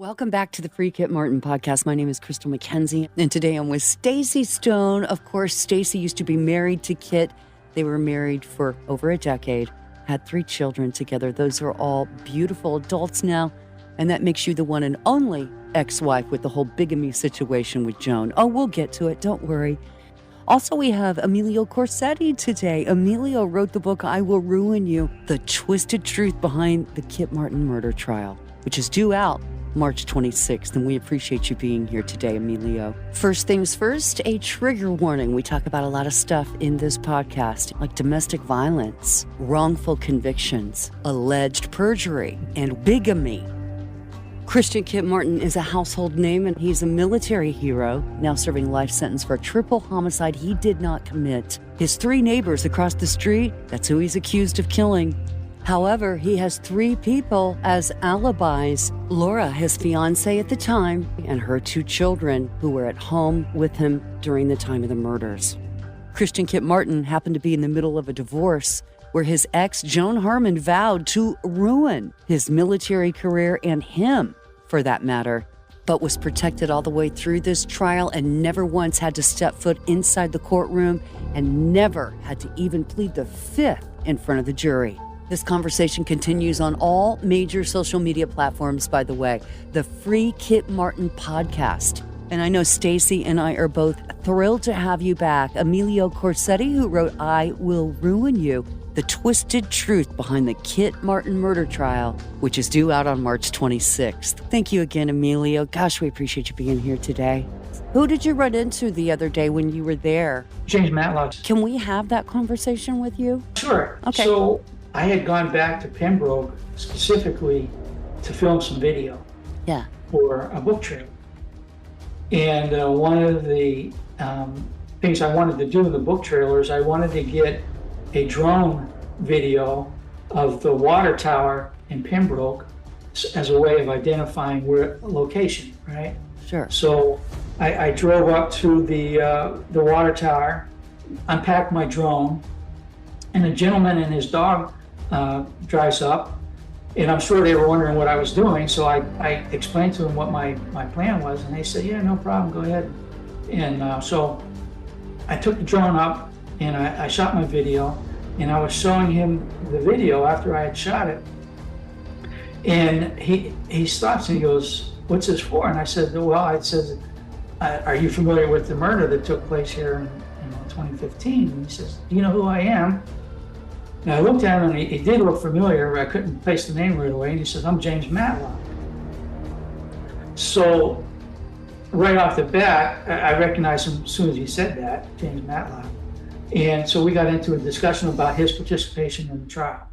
Welcome back to the Free Kit Martin podcast. My name is Crystal McKenzie, and today I'm with Stacey Stone. Of course, Stacey used to be married to Kit. They were married for over a decade, had 3 children together. Those are all beautiful adults now, and that makes you the one and only ex-wife with the whole bigamy situation with Joan. Oh, we'll get to it. Don't worry. Also, we have Emilio Corsetti today. Emilio wrote the book, I Will Ruin You, The Twisted Truth Behind the Kit Martin Murder Trial, which is due out March 26th, and we appreciate you being here today, Emilio. First things first, a trigger warning. We talk about a lot of stuff in this podcast, like domestic violence, wrongful convictions, alleged perjury, and bigamy. Christian Kit Martin is a household name, and he's a military hero, now serving life sentence for a triple homicide he did not commit. His 3 neighbors across the street, that's who he's accused of killing. However, he has 3 people as alibis. Laura, his fiancée at the time, and her 2 children who were at home with him during the time of the murders. Christian Kit Martin happened to be in the middle of a divorce where his ex, Joan Harmon, vowed to ruin his military career and him, for that matter, but was protected all the way through this trial and never once had to step foot inside the courtroom and never had to even plead the 5th in front of the jury. This conversation continues on all major social media platforms, by the way, the Free Kit Martin podcast. And I know Stacey and I are both thrilled to have you back. Emilio Corsetti, who wrote I Will Ruin You, The Twisted Truth Behind the Kit Martin Murder Trial, which is due out on March 26th. Thank you again, Emilio. Gosh, we appreciate you being here today. Who did you run into the other day when you were there? James Matlock. Can we have that conversation with you? Sure. Okay. So I had gone back to Pembroke specifically to film some video for a book trailer. And one of the things I wanted to do in the book trailer is I wanted to get a drone video of the water tower in Pembroke as a way of identifying where location, right? Sure. So I drove up to the water tower, unpacked my drone, and a gentleman and his dog drives up, and I'm sure they were wondering what I was doing, so I explained to them what my plan was, and they said, yeah, no problem, go ahead. And so I took the drone up, and I shot my video, and I was showing him the video after I had shot it, and he stops and he goes, what's this for? And I said, well, are you familiar with the murder that took place here in 2015? And he says, do you know who I am? And I looked at him, and he did look familiar. I couldn't place the name right away. And he says, I'm James Matlock. So right off the bat, I recognized him as soon as he said that, James Matlock. And so we got into a discussion about his participation in the trial.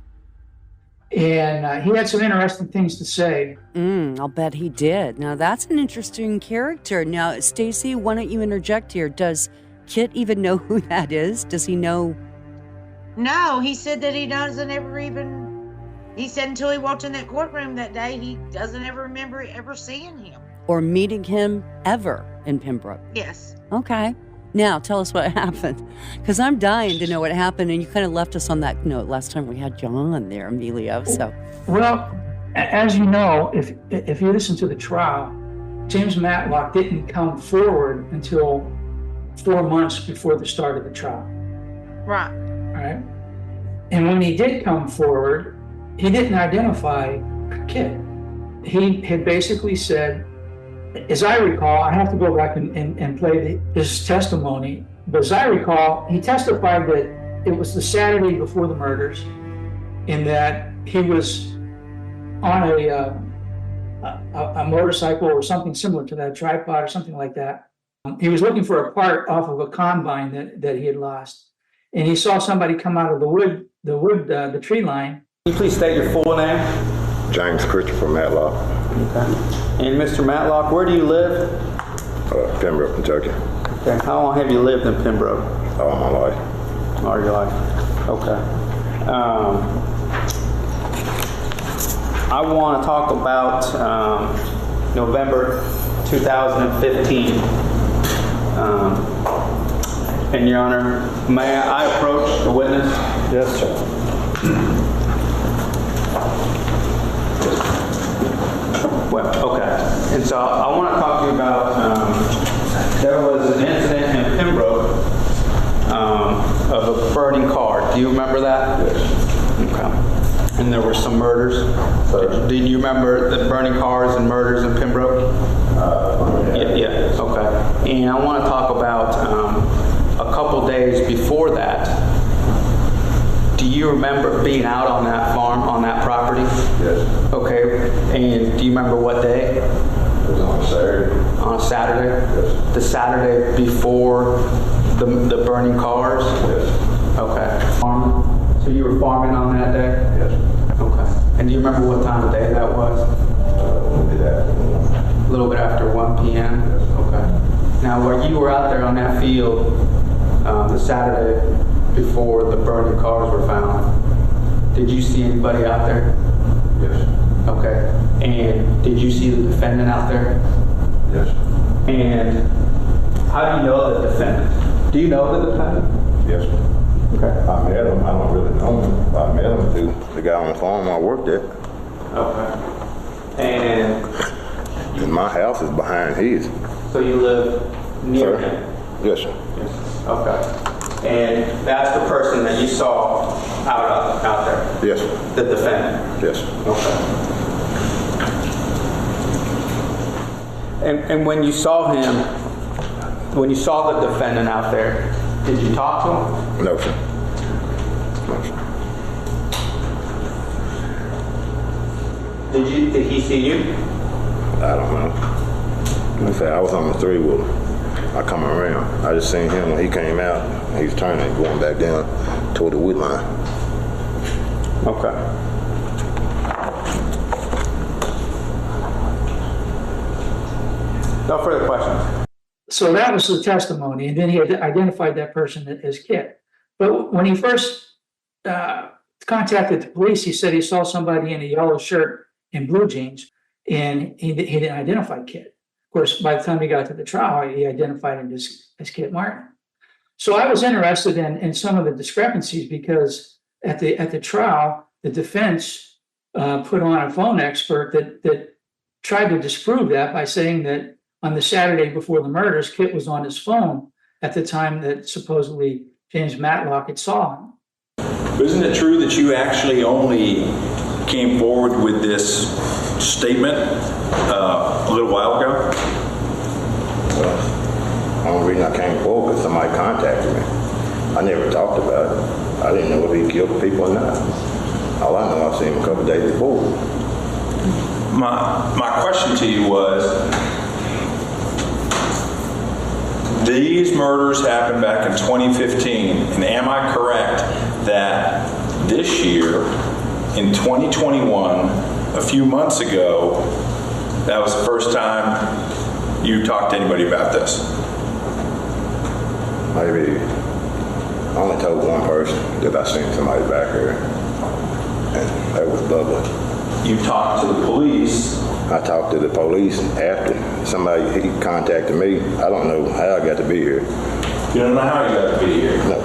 And he had some interesting things to say. I'll bet he did. Now, that's an interesting character. Now, Stacey, why don't you interject here? Does Kit even know who that is? Does he know? No, he said that he doesn't ever even, he said until he walked in that courtroom that day, he doesn't ever remember ever seeing him. Or meeting him ever in Pembroke? Yes. Okay. Now, tell us what happened. Because I'm dying to know what happened, and you kind of left us on that note last time we had John there, Emilio, so. Well, as you know, if you listen to the trial, James Matlock didn't come forward until 4 months before the start of the trial. Right. Right? And when he did come forward, he didn't identify Kit. He had basically said, as I recall, I have to go back and play his testimony, but as I recall, he testified that it was the Saturday before the murders and that he was on a motorcycle or something similar to that, tripod or something like that. He was looking for a part off of a combine that he had lost. And he saw somebody come out of the tree line. Can you please state your full name? James Christopher Matlock. Okay. And Mr. Matlock, where do you live? Pembroke, Kentucky. Okay. How long have you lived in Pembroke? All my life. All your life. Okay. I want to talk about November 2015. And Your Honor, may I approach the witness? Yes, sir. Well, okay. And so I want to talk to you about, there was an incident in Pembroke of a burning car. Do you remember that? Yes. Okay. And there were some murders. Do you remember the burning cars and murders in Pembroke? Yeah. Okay. And I want to talk about a couple days before that. Do you remember being out on that farm, on that property? Yes. Okay. And do you remember what day? It was on Saturday. On a Saturday? Yes. The Saturday before the burning cars? Yes. Okay. Farming? So you were farming on that day? Yes. Okay. And do you remember what time of day that was? A little bit after 1 p.m.? Okay. Now, while you were out there on that field the Saturday before the burning cars were found, did you see anybody out there? Yes. Okay. And did you see the defendant out there? Yes. And how do you know the defendant? Do you know the defendant? Yes. Okay. I met him. I don't really know him. I met him through the guy on the farm I worked at. Okay. And My house is behind his. so you live near Sir? him? Yes, sir. Yes. Okay. And that's the person that you saw out there? Yes, sir. The defendant? Yes. Okay. And when you saw him, when you saw the defendant out there, did you talk to him? No, sir. No, sir. Did he see you? I don't know. Like I said, I was on the three-wheeler. I come around. I just seen him when he came out. He was turning, going back down toward the wood line. Okay. No further questions. So that was the testimony, and then he identified that person as Kit. But when he first contacted the police, he said he saw somebody in a yellow shirt and blue jeans, and he didn't identify Kit. Of course, by the time he got to the trial, he identified him as Kit Martin. So I was interested in some of the discrepancies because at the trial, the defense put on a phone expert that tried to disprove that by saying that on the Saturday before the murders, Kit was on his phone at the time that supposedly James Matlock had saw him. Isn't it true that you actually only came forward with this statement a little while ago? Well, the only reason I came forward because somebody contacted me. I never talked about it. I didn't know if he killed people or not. All I know, I seen him a couple days before. My question to you was, these murders happened back in 2015, and am I correct that this year, in 2021, a few months ago, that was the first time you talked to anybody about this? Maybe I only told one person that I seen somebody back here, and that was Bubba. You talked to the police. I talked to the police after he contacted me. I don't know how I got to be here. You don't know how you got to be here. No.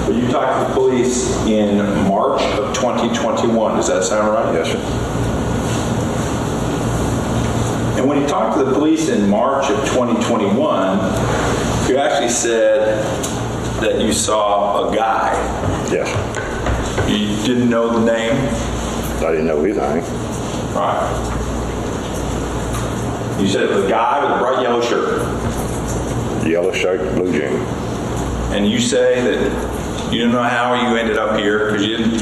But you talked to the police in March of 2021. Does that sound right? Yes, sir. And when you talked to the police in March of 2021, you actually said that you saw a guy. Yes. You didn't know the name? I didn't know his name. Right. You said it was a guy with a bright yellow shirt. Yellow shirt, blue jeans. And you say that you didn't know how you ended up here because you didn't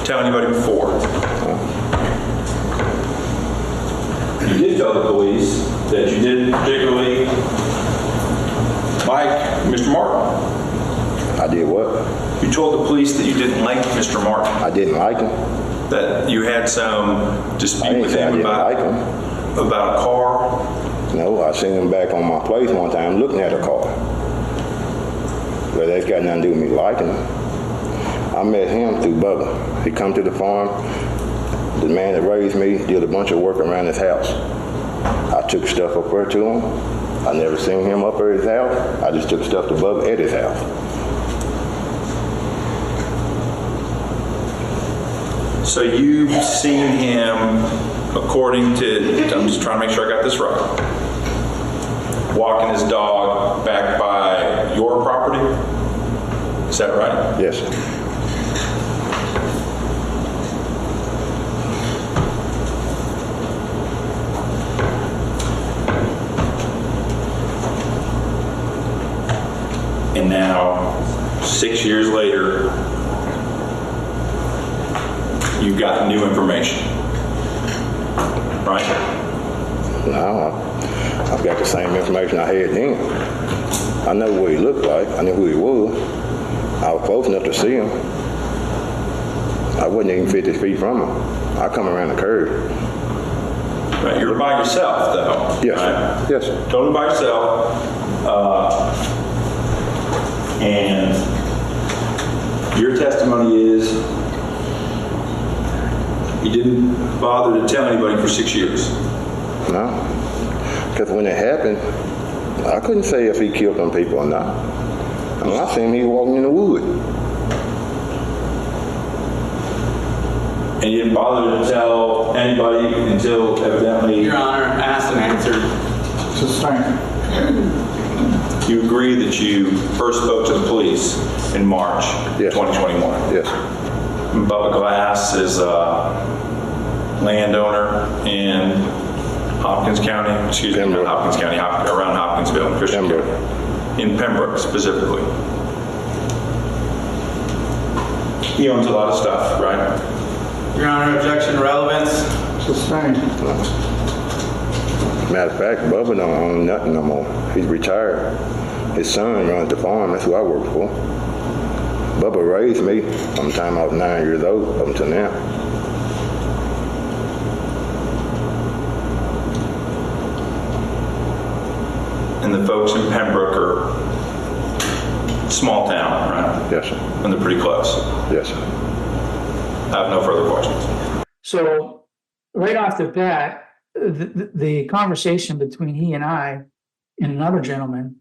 tell anybody before. You did tell the police that you didn't particularly like Mr. Martin. I did what? You told the police that you didn't like Mr. Martin. I didn't like him. That you had some I dispute didn't with say I him didn't like him. about a car. No, I seen him back on my place one time looking at a car. But that's got nothing to do with me liking him. I met him through Bubba. He come to the farm. The man that raised me did a bunch of work around his house. I took stuff up there to him. I never seen him up at his house. I just took stuff to Bubba at his house. So you've seen him according to, I'm just trying to make sure I got this right, walking his dog back by your property? Is that right? Yes, sir. And now, 6 years later, you've got new information, right? No, I've got the same information I had then. I know what he looked like. I knew who he was. I was close enough to see him. I wasn't even 50 feet from him. I come around the curve. Right, you were by yourself, though. Yes, right? yes, sir. Totally by yourself. And your testimony is you didn't bother to tell anybody for 6 years. No, because when it happened, I couldn't say if he killed them people or not. And when I seen him, he was walking in the wood. And you didn't bother to tell anybody until evidently... Your Honor, asked and answered. So sorry. You agree that you first spoke to the police in March Yes. 2021. Yes. Bubba Glass is a landowner in Hopkins County, excuse me, not Pembroke. Hopkins County, around Hopkinsville, Christian Pembroke. County. In Pembroke specifically. He owns a lot of stuff, right? Your Honor, objection relevance. So sorry. Matter of fact, Bubba don't own nothing no more. He's retired. His son runs the farm. That's who I work for. Bubba raised me from the time I was 9 years old up until now. And the folks in Pembroke are small town, right? Yes, sir. And they're pretty close. Yes, sir. I have no further questions. So right off the bat, the conversation between he and I and another gentleman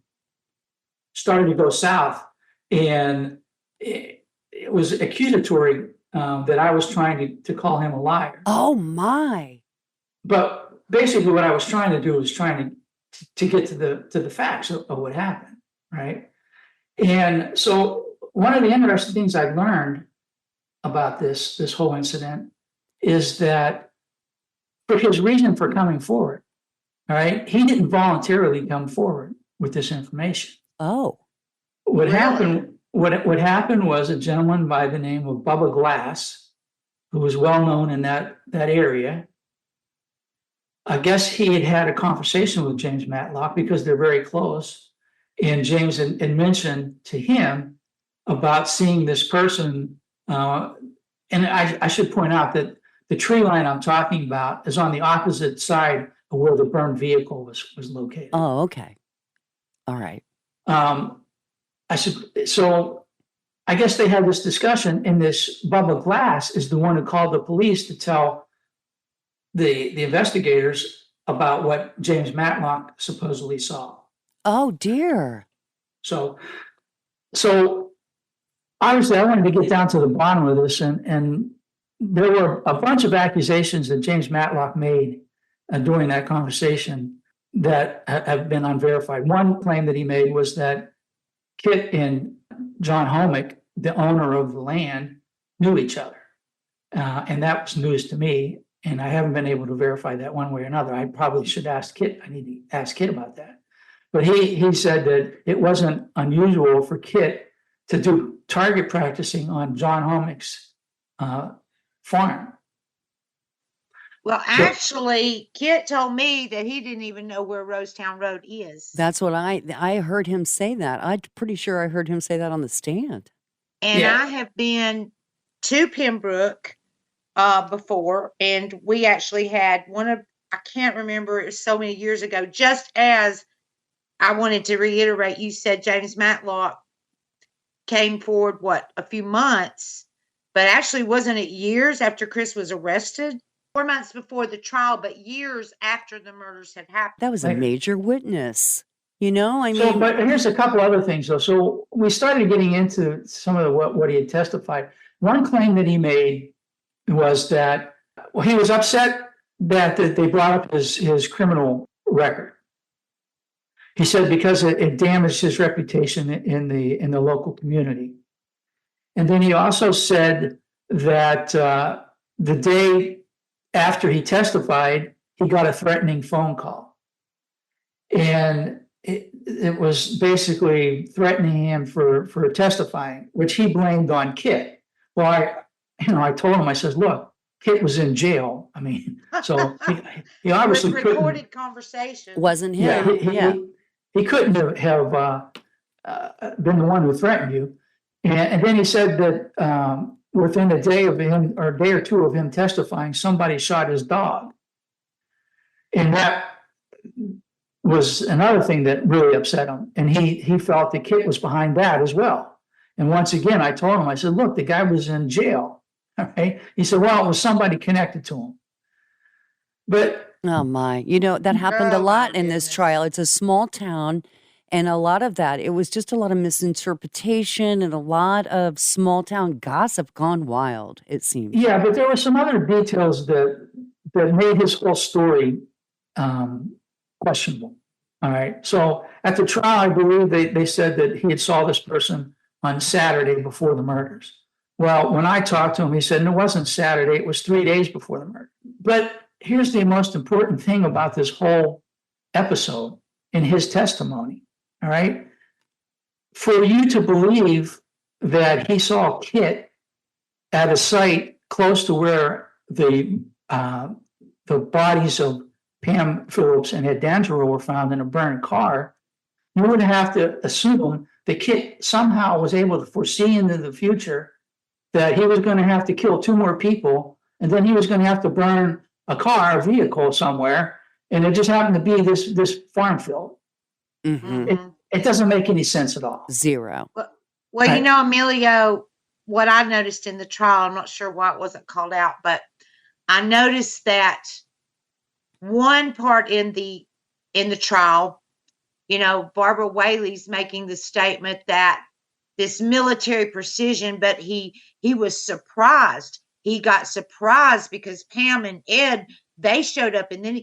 started to go south, and it was accusatory that I was trying to call him a liar. Oh my. But basically, what I was trying to do was trying to get to the facts of what happened, right? And so one of the interesting things I learned about this whole incident is that for his reason for coming forward, all right, he didn't voluntarily come forward with this information. Oh. What Really? happened? What happened was a gentleman by the name of Bubba Glass, who was well known in that area. I guess he had a conversation with James Matlock because they're very close, and James had mentioned to him about seeing this person. And I should point out that the tree line I'm talking about is on the opposite side of where the burned vehicle was located. Oh, okay. All right. So I guess they had this discussion, and this Bubba Glass is the one who called the police to tell the investigators about what James Matlock supposedly saw. Oh dear. So obviously I wanted to get down to the bottom of this, and there were a bunch of accusations that James Matlock made during that conversation that have been unverified. One claim that he made was that Kit and John Homick, the owner of the land, knew each other. And that was news to me, and I haven't been able to verify that one way or another. I probably should ask Kit. I need to ask Kit about that. But he said that it wasn't unusual for Kit to do target practicing on John Homick's farm. Well, actually, Kit told me that he didn't even know where Rosetown Road is. That's what I heard him say that. I'm pretty sure I heard him say that on the stand. And Yeah. I have been to Pembroke before, and we actually had I can't remember, it was so many years ago, just as I wanted to reiterate, you said James Matlock came forward, a few months, but actually wasn't it years after Chris was arrested? 4 months before the trial, but years after the murders had happened. That was a Right. major witness. You know, I So, mean, but here's a couple other things though. So we started getting into some of what he had testified. One claim that he made was that he was upset that they brought up his criminal record. He said because it damaged his reputation in the local community. And then he also said that the day after he testified, he got a threatening phone call. And it was basically threatening him for testifying, which he blamed on Kit. Well, I told him, I says, look, Kit was in jail. I mean, so he obviously couldn't. Recorded conversation. Wasn't him. Yeah, he couldn't have been the one who threatened you. And then he said that within a day of him, or a day or two of him testifying, somebody shot his dog. And that was another thing that really upset him. And he felt that Kit was behind that as well. And once again, I told him, I said, look, the guy was in jail. All right. He said, well, it was somebody connected to him. But oh my, that happened a lot in this trial. It's a small town. And a lot of that, it was just a lot of misinterpretation and a lot of small town gossip gone wild, it seemed. Yeah, but there were some other details that made his whole story questionable. All right. So at the trial, I believe they said that he had saw this person on Saturday before the murders. Well, when I talked to him, he said, no, it wasn't Saturday. It was 3 days before the murder. But here's the most important thing about this whole episode in his testimony. All right. For you to believe that he saw Kit at a site close to where the bodies of Pam Phillips and Ed D'Angelo were found in a burned car, you would have to assume that Kit somehow was able to foresee into the future that he was going to have to kill 2 more people, and then he was going to have to burn a vehicle somewhere, and it just happened to be this farm field. Mm-hmm. It doesn't make any sense at all. Zero. Well, Emilio, what I noticed in the trial, I'm not sure why it wasn't called out, but I noticed that one part in the trial, Barbara Whaley's making the statement that this military precision, but he was surprised. He got surprised because Pam and Ed, they showed up, and then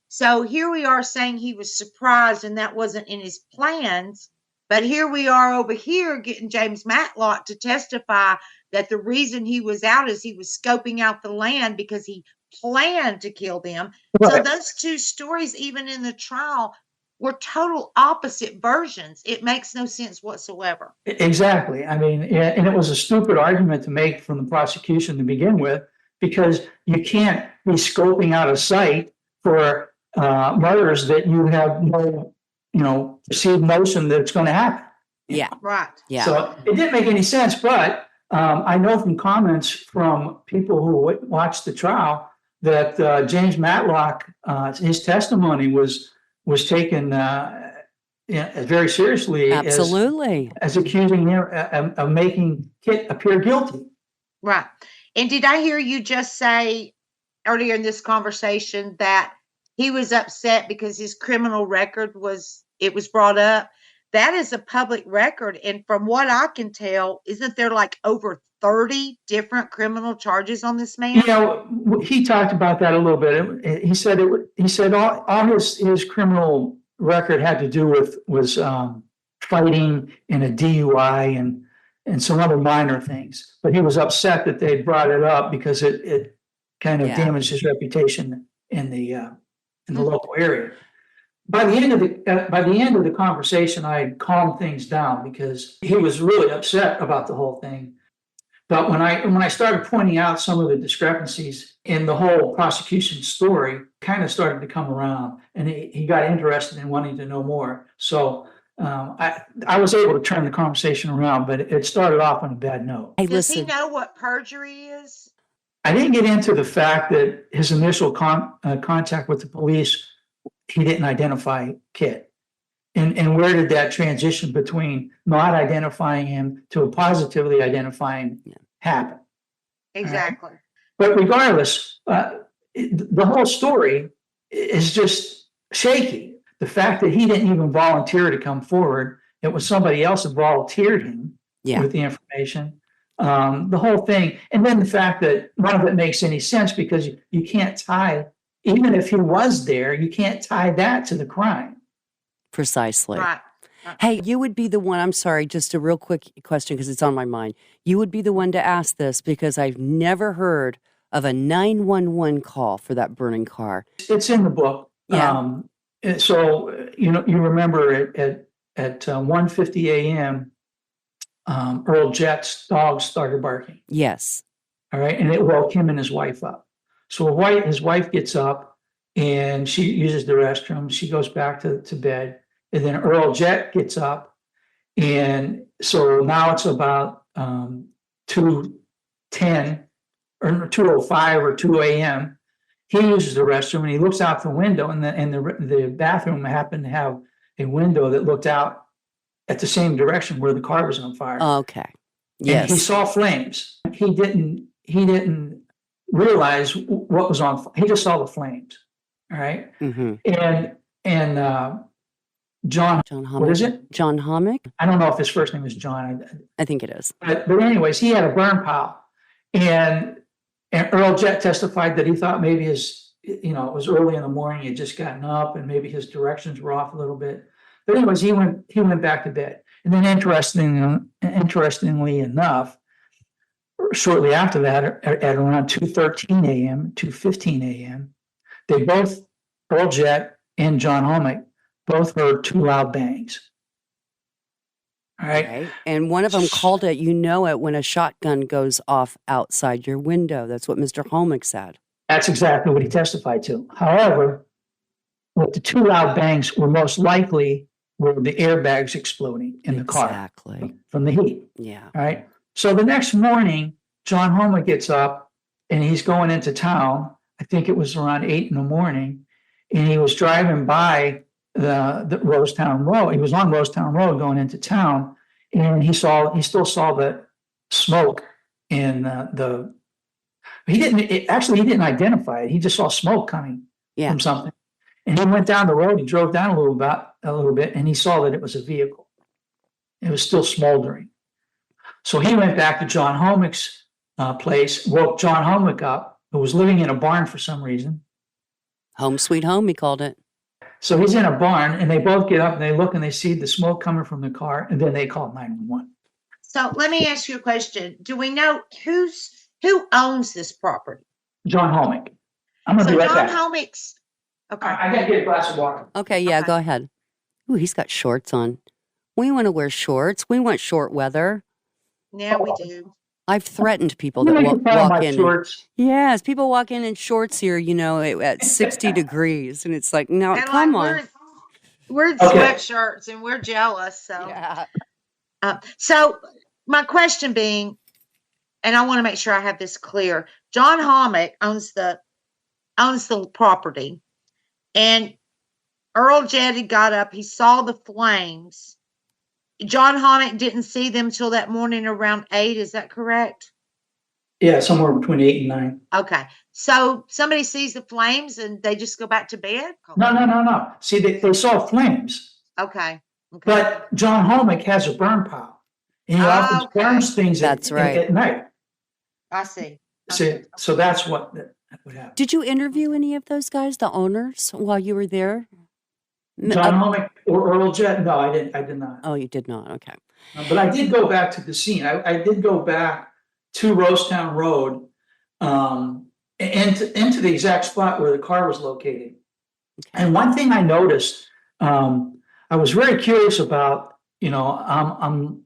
so here we are saying he was surprised and that wasn't in his plans. But here we are over here getting James Matlock to testify that the reason he was out is he was scoping out the land because he planned to kill them. Right. So those two stories, even in the trial, were total opposite versions. It makes no sense whatsoever. Exactly. I mean, and it was a stupid argument to make from the prosecution to begin with, because you can't be scoping out a site for murders that you have no, perceived notion that it's going to happen. Yeah. Right. Yeah. So it didn't make any sense, but I know from comments from people who watched the trial that James Matlock, his testimony was taken very seriously. Absolutely. As accusing him of making Kit appear guilty. Right. And did I hear you just say earlier in this conversation that he was upset because his criminal record was brought up? That is a public record. And from what I can tell, isn't there like over 30 different criminal charges on this man? He talked about that a little bit. He said all his criminal record had to do with was fighting and a DUI and some other minor things. But he was upset that they brought it up because it kind of damaged his reputation in the local area. By the end of the conversation, I calmed things down because he was really upset about the whole thing. But when I started pointing out some of the discrepancies in the whole prosecution story, kind of started to come around, and he got interested in wanting to know more. So I was able to turn the conversation around, but it started off on a bad note. Does he know what perjury is? I didn't get into the fact that his initial contact with the police, he didn't identify Kit. And where did that transition between not identifying him to positively identifying happen? Exactly. Right? But regardless, the whole story is just shaky. The fact that he didn't even volunteer to come forward, it was somebody else that volunteered him with the information. the whole thing. And then the fact that none of it makes any sense because you can't tie, even if he was there, you can't tie that to the crime. Precisely. Right. Hey, you would be the one, I'm sorry, just a real quick question because it's on my mind. You would be the one to ask this because I've never heard of a 911 call for that burning car. It's in the book. Yeah. So, you remember at 1:50 a.m., Earl Jett's dog started barking. Yes. All right. And it woke him and his wife up. So his wife gets up and she uses the restroom. She goes back to bed. And then Earl Jett gets up. And so now it's about 2:10 or 2:05 or 2 a.m. He uses the restroom and he looks out the window, and the bathroom happened to have a window that looked out at the same direction where the car was on fire. Okay. Yes. And he saw flames. He didn't realize what was on. He just saw the flames. All right. Mm-hmm. And John Hommick. What is it? John Hommick? I don't know if his first name is John. I think it is. But anyways, he had a burn pile, and Earl Jett testified that he thought maybe it was early in the morning. He had just gotten up, and maybe his directions were off a little bit. But anyways, he went back to bed. And then interestingly enough, shortly after that, at around 2:13 a.m., 2:15 a.m., they both, Earl Jett and John Hommick, both heard two loud bangs. All right. Okay. And one of them called it, when a shotgun goes off outside your window. That's what Mr. Hommick said. That's exactly what he testified to. However, what the two loud bangs were most likely were the airbags exploding in the car. Exactly. From the heat. Yeah. All right. So the next morning, John Hommick gets up and he's going into town. I think it was around 8 in the morning. And he was driving by the Rosetown Road. He was on Rosetown Road going into town, and he still saw the smoke in he didn't identify it. He just saw smoke coming from something. And he went down the road. He drove down a little bit, and he saw that it was a vehicle. It was still smoldering. So he went back to John Hommick's place, woke John Hommick up, who was living in a barn for some reason. Home sweet home, he called it. So he's in a barn, and they both get up and they look and they see the smoke coming from the car, and then they call 911. So let me ask you a question. Do we know who owns this property? John Hommick. I'm going to be right back. John Hommick's. Okay. I got to get a glass of water. Okay, yeah, Okay. Go ahead. Ooh, he's got shorts on. We want to wear shorts. We want short weather. Yeah, we do. I've threatened people that walk in. Shorts. Yes, people walk in shorts here, at 60 degrees. And it's like, no, And come on. We're in sweatshirts and we're jealous. So, Yeah. So my question being, and I want to make sure I have this clear. John Hommick owns the property, and Earl Jett got up. He saw the flames. John Hommick didn't see them till that morning around 8. Is that correct? Yeah, somewhere between 8 and 9. Okay. So somebody sees the flames and they just go back to bed? No. See, they saw flames. Okay. But John Hommick has a burn pile. And he often burns things That's right. at night. I see. So that's what happened. Did you interview any of those guys, the owners, while you were there? John Hommick or Earl Jett? No, I did not. Oh, you did not. Okay. But I did go back to the scene. I did go back to Rosetown Road and into the exact spot where the car was located. Okay. And one thing I noticed, I was very curious about, I'm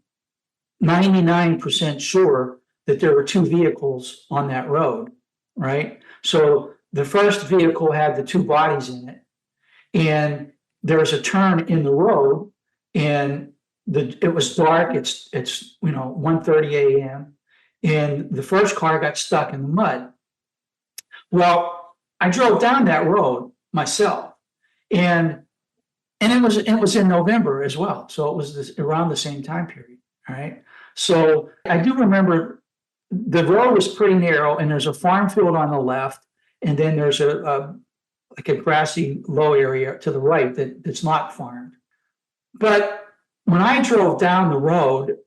99% sure that there were two vehicles on that road, right? So the first vehicle had the two bodies in it, and there's a turn in the road, and it was dark. It's 1:30 a.m. and the first car got stuck in the mud. Well, I drove down that road myself, and it was in November as well, so it was around the same time period. All right, so I do remember the road was pretty narrow, and there's a farm field on the left, and then there's a grassy low area to the right that's not farmed. But when I drove down the road,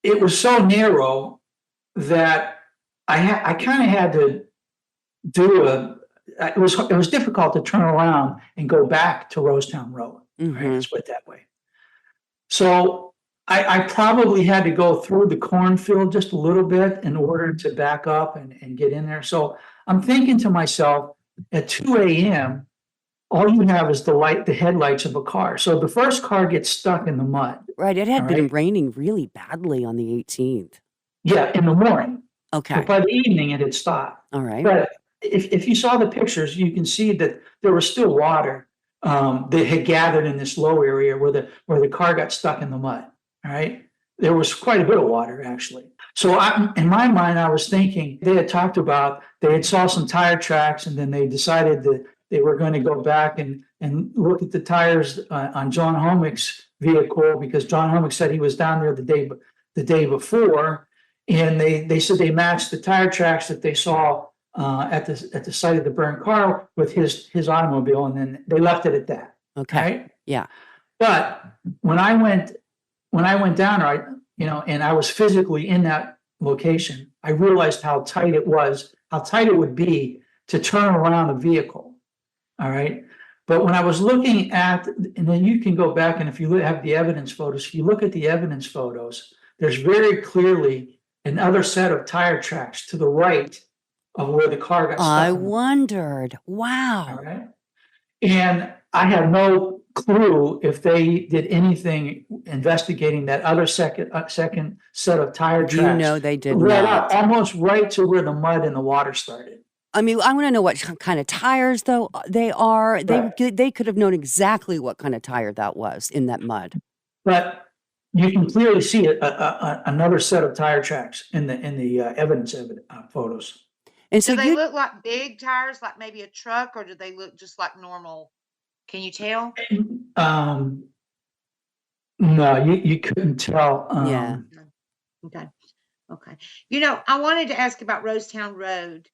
it was so narrow that I kind of had to do it was difficult to turn around and go back to Rosetown Road. Right? Let's put it that way. So I probably had to go through the cornfield just a little bit in order to back up and get in there. So I'm thinking to myself, at 2 a.m., all you have is the headlights of a car. So the first car gets stuck in the mud. Right. It had been raining really badly on the 18th. Yeah, in the morning. Okay. But by the evening, it had stopped. All right. But if you saw the pictures, you can see that there was still water that had gathered in this low area where the car got stuck in the mud. All right. There was quite a bit of water, actually. So in my mind, I was thinking they had talked about, they had saw some tire tracks, and then they decided that they were going to go back and look at the tires on John Homick's vehicle, because John Homick said he was down there the day before. And they said they matched the tire tracks that they saw at the site of the burned car with his automobile, and then they left it at that. Okay. Right? Yeah. But when I went down, and I was physically in that location, I realized how tight it would be to turn around a vehicle. All right. But when I was looking at, and then you can go back, and if you have the evidence photos, if you look at the evidence photos, there's very clearly another set of tire tracks to the right of where the car got stuck. I wondered. Wow. All right. And I had no clue if they did anything investigating that other second set of tire tracks. They did right not. up, almost right to where the mud and the water started. I mean, I want to know what kind of tires, though, they are. They could have known exactly what kind of tire that was in that mud. But you can clearly see another set of tire tracks in the evidence photos. And so do they look like big tires, like maybe a truck, or do they look just like normal? Can you tell? No, you couldn't tell. Yeah. Okay. I wanted to ask about Rosetown Road.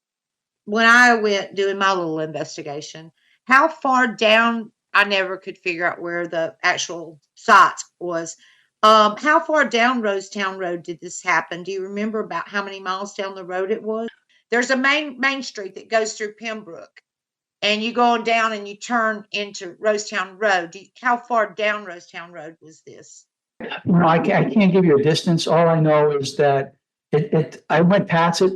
When I went doing my little investigation, how far down, I never could figure out where the actual site was. How far down Rosetown Road did this happen? Do you remember about how many miles down the road it was? There's a main street that goes through Pembroke, and you go on down and you turn into Rosetown Road. How far down Rosetown Road was this? No, I can't give you a distance. All I know is that I went past it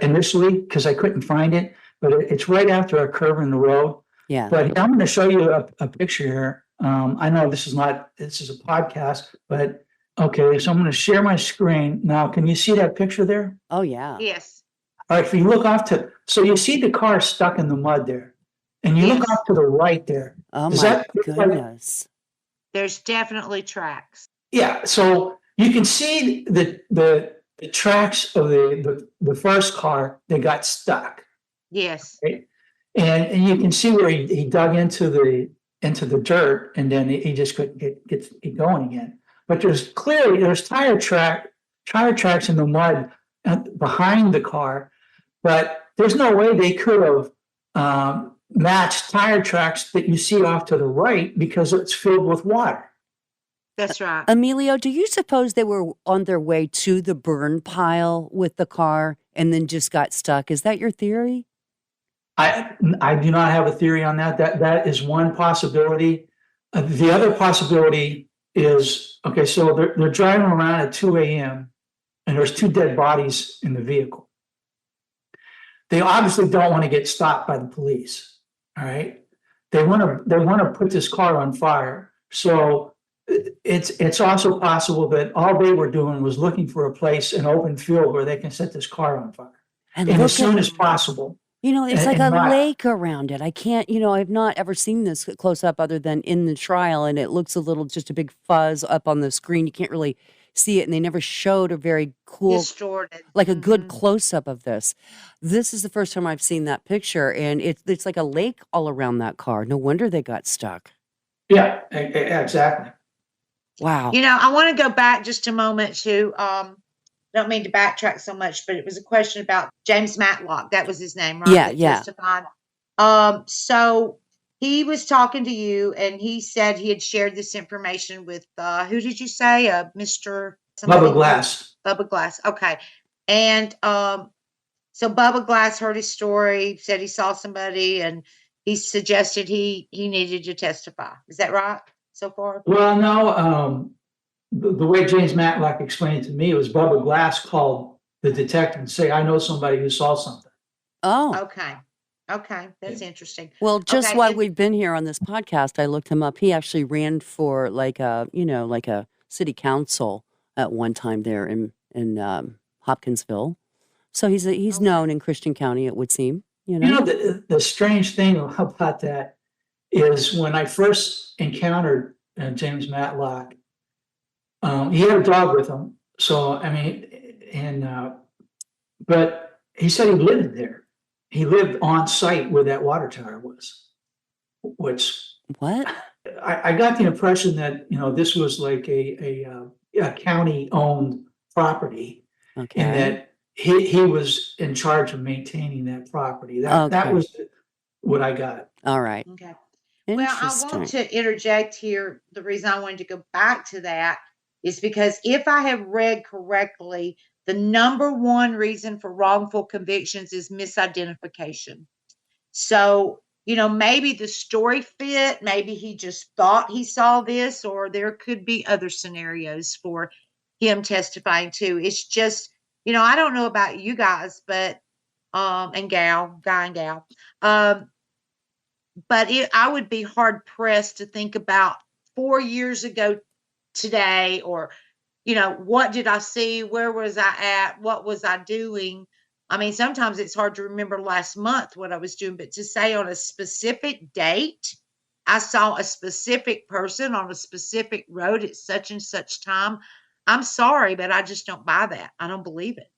initially because I couldn't find it, but it's right after a curve in the road. Yeah. But I'm going to show you a picture here. I know this is a podcast, but okay, so I'm going to share my screen. Now, can you see that picture there? Oh, yeah. Yes. All right, if you look so you see the car stuck in the mud there, and you look off to the right there. Oh, my goodness. There's definitely tracks. Yeah, so you can see the tracks of the first car that got stuck. Yes. Right? And you can see where he dug into the dirt, and then he just couldn't get going again. But there's tire tracks in the mud behind the car, but there's no way they could have matched tire tracks that you see off to the right because it's filled with water. That's right. Emilio, do you suppose they were on their way to the burn pile with the car and then just got stuck? Is that your theory? I do not have a theory on that. That is one possibility. The other possibility is, okay, so they're driving around at 2 a.m. and there's 2 dead bodies in the vehicle. They obviously don't want to get stopped by the police. All right. They want to put this car on fire. So it's also possible that all they were doing was looking for a place, an open field where they can set this car on fire. And as soon as possible. It's like a lake around it. I can't, I've not ever seen this close up other than in the trial, and it looks just a big fuzz up on the screen. You can't really see it, and they never showed a very cool, distorted, like a good close up of this. This is the first time I've seen that picture, and it's like a lake all around that car. No wonder they got stuck. Yeah, exactly. Wow. I want to go back just a moment to, don't mean to backtrack so much, but it was a question about James Matlock. That was his name, right? Yeah. Testified. So he was talking to you, and he said he had shared this information with, who did you say? Mr. Bubba Glass. Bubba Glass. Okay. And so Bubba Glass heard his story, said he saw somebody, and he suggested he needed to testify. Is that right so far? Well, no, the way James Matlock explained it to me, it was Bubba Glass called the detective and say, I know somebody who saw something. Oh. Okay. That's interesting. Well, just Okay, while we've been here on this podcast, I looked him up. He actually ran for like a city council at one time there in Hopkinsville. So he's known in Christian County, it would seem. The strange thing about that is when I first encountered James Matlock, he had a dog with him. So, I mean, but he said he lived there. He lived on site where that water tower was, which what I got the impression that, this was like a county owned property. Okay. And that he was in charge of maintaining that property. That was what I got. All right. Okay. Well, I want to interject here. The reason I wanted to go back to that is because if I have read correctly, the number one reason for wrongful convictions is misidentification. So, maybe the story fit, maybe he just thought he saw this, or there could be other scenarios for him testifying too. It's just, I don't know about you guys, but, guy and gal, but I would be hard pressed to think about 4 years ago today, or, what did I see? Where was I at? What was I doing? I mean, sometimes it's hard to remember last month what I was doing, but to say on a specific date, I saw a specific person on a specific road at such and such time. I'm sorry, but I just don't buy that. I don't believe it.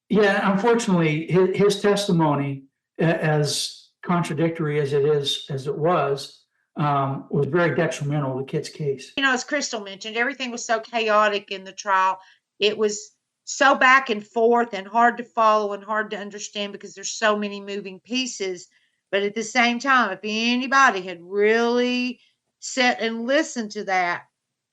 Yeah, unfortunately, his testimony, as contradictory as it was very detrimental to the kid's case. As Crystal mentioned, everything was so chaotic in the trial. It was so back and forth and hard to follow and hard to understand because there's so many moving pieces. But at the same time, if anybody had really sat and listened to that,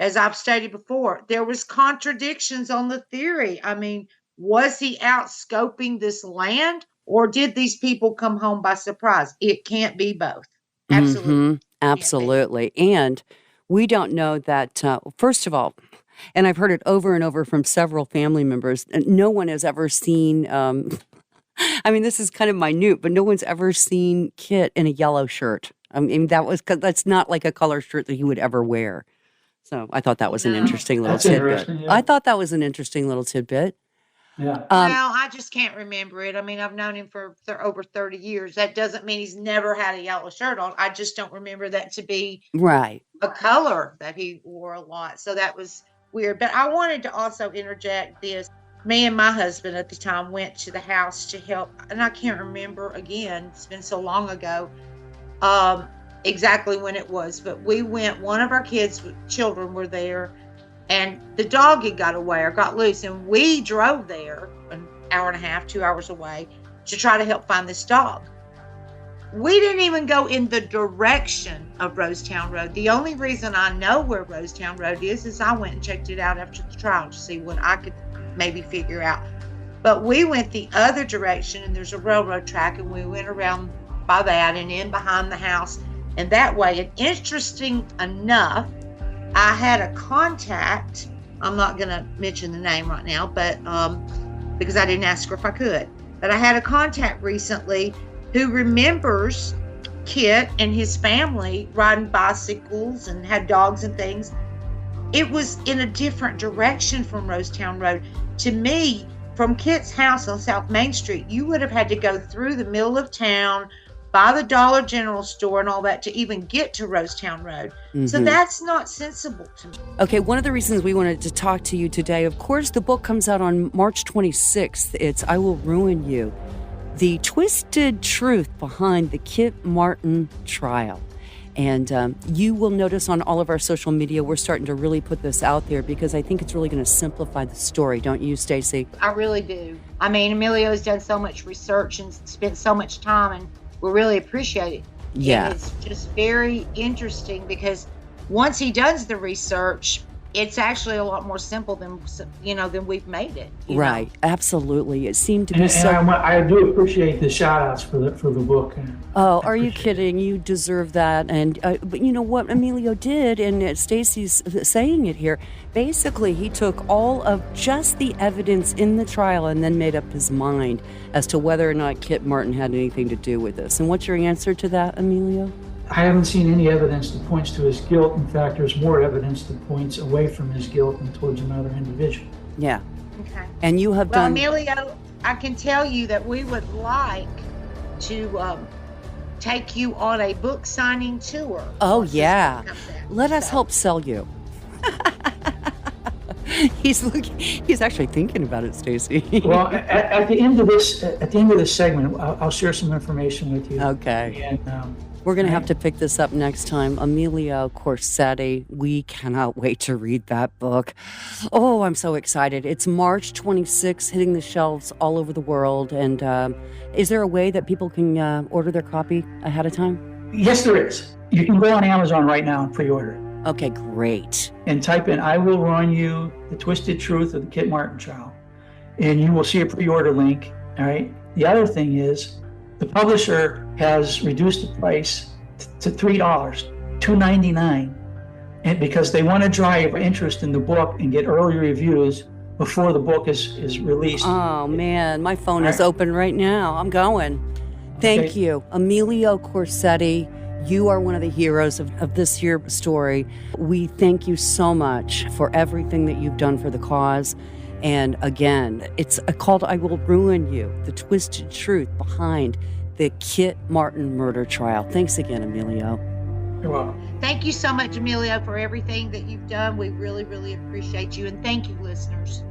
as I've stated before, there was contradictions on the theory. I mean, was he out scoping this land, or did these people come home by surprise? It can't be both. Absolutely. Mm-hmm. Absolutely. And we don't know that, first of all, and I've heard it over and over from several family members, no one has ever seen, I mean, this is kind of minute, but no one's ever seen Kit in a yellow shirt. I mean, that's not like a color shirt that he would ever wear. So I thought that was an interesting little tidbit. Yeah. I thought that was an interesting little tidbit. Yeah. Well, I just can't remember it. I mean, I've known him for over 30 years. That doesn't mean he's never had a yellow shirt on. I just don't remember that to be right a color that he wore a lot. So that was weird. But I wanted to also interject this. Me and my husband at the time went to the house to help. And I can't remember, again, it's been so long ago, exactly when it was. But we went, one of our children were there. And the dog had got away or got loose. And we drove there an hour and a half, 2 hours away to try to help find this dog. We didn't even go in the direction of Rosetown Road. The only reason I know where Rosetown Road is I went and checked it out after the trial to see what I could maybe figure out. But we went the other direction, and there's a railroad track, and we went around by that and in behind the house. And that way, and interesting enough, I had a contact, I'm not going to mention the name right now, but because I didn't ask her if I could, but I had a contact recently who remembers Kit and his family riding bicycles and had dogs and things. It was in a different direction from Rosetown Road. To me, from Kit's house on South Main Street, you would have had to go through the middle of town, by the Dollar General store and all that to even get to Rosetown Road. Mm-hmm. So that's not sensible to me. Okay, one of the reasons we wanted to talk to you today, of course, the book comes out on March 26th. It's I Will Ruin You, the twisted truth behind the Kit Martin trial. And you will notice on all of our social media, we're starting to really put this out there because I think it's really going to simplify the story, don't you, Stacey? I really do. I mean, Emilio's done so much research and spent so much time, and we really appreciate it. Yeah. And it's just very interesting because once he does the research, it's actually a lot more simple than we've made it. Right. Absolutely. It seemed to be And I do appreciate the shout outs for the book. Oh, are you kidding? You deserve that. And but you know what Emilio did, and Stacey's saying it here, basically he took all of just the evidence in the trial and then made up his mind as to whether or not Kit Martin had anything to do with this. And what's your answer to that, Emilio? I haven't seen any evidence that points to his guilt. In fact, there's more evidence that points away from his guilt and towards another individual. Yeah. Okay. And you have done... Emilio, I can tell you that we would like to take you on a book signing tour. Oh, yeah. Let us help sell you. He's actually thinking about it, Stacey. Well, at the end of this segment, I'll share some information with you. Okay. And, we're going to have to pick this up next time. Emilio Corsetti, we cannot wait to read that book. Oh, I'm so excited. It's March 26th, hitting the shelves all over the world. And is there a way that people can order their copy ahead of time? Yes, there is. You can go on Amazon right now and pre-order. Okay, great. And type in, I will run you the twisted truth of the Kit Martin trial. And you will see a pre-order link, all right? The other thing is, the publisher has reduced the price to $3, $2.99, and because they want to drive interest in the book and get early reviews before the book is released. Oh, man, my phone is open right now. I'm going. Thank you. Emilio Corsetti, you are one of the heroes of this here story. We thank you so much for everything that you've done for the cause. And again, it's called I Will Ruin You, the twisted truth behind the Kit Martin murder trial. Thanks again, Emilio. You're welcome. Thank you so much, Emilio, for everything that you've done. We really, really appreciate you. And thank you, listeners.